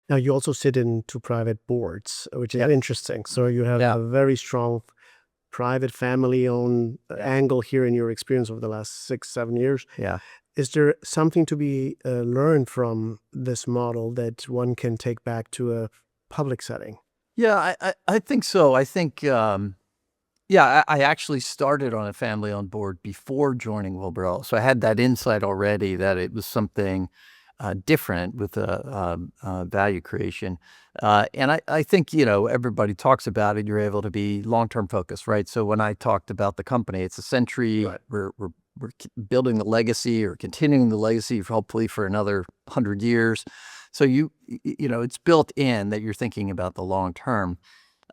Now, you also sit in two private boards, which is Yeah. interesting. So you have Yeah. a very strong private family-owned angle here in your experience over the last 6, 7 years. Yeah. Is there something to be learned from this model that one can take back to a public setting? Yeah, I think so. I think, yeah, I actually started on a family-owned board before joining Wilbur-Ellis. So I had that insight already that it was something different with value creation. And I think, everybody talks about it. You're able to be long-term focused, right? So when I talked about the company, it's a century. Right. We're building the legacy or continuing the legacy, hopefully for another 100 years. So it's built in that you're thinking about the long term.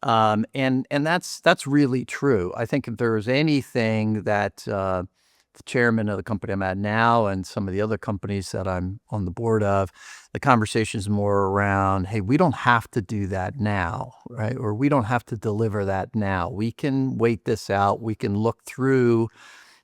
And that's really true. I think if there was anything that the chairman of the company I'm at now and some of the other companies that I'm on the board of, the conversation is more around, hey, we don't have to do that now, right? Or we don't have to deliver that now. We can wait this out. We can look through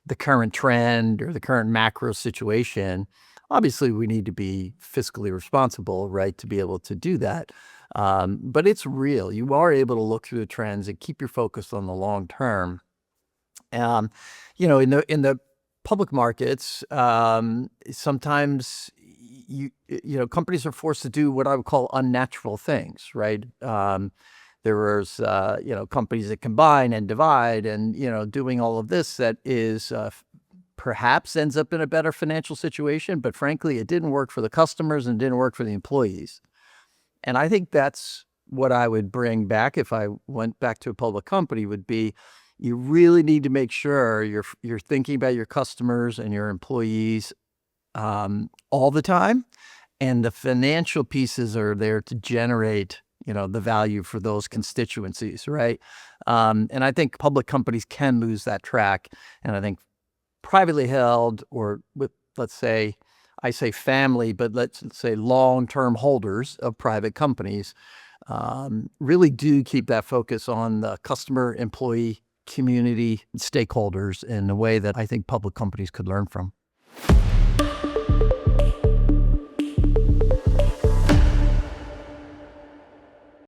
the current trend or the current macro situation. Obviously, we need to be fiscally responsible, right, to be able to do that. But it's real. You are able to look through the trends and keep your focus on the long term. Um, in the public markets, sometimes companies are forced to do what I would call unnatural things, right? There's companies that combine and divide and, doing all of this that is perhaps ends up in a better financial situation. But frankly, it didn't work for the customers and didn't work for the employees. And I think that's what I would bring back if I went back to a public company would be you really need to make sure you're thinking about your customers and your employees all the time. And the financial pieces are there to generate the value for those constituencies, right? And I think public companies can lose that track. And I think privately held or with, let's say, I say family, but let's say long-term holders of private companies really do keep that focus on the customer, employee, community, stakeholders in a way that I think public companies could learn from.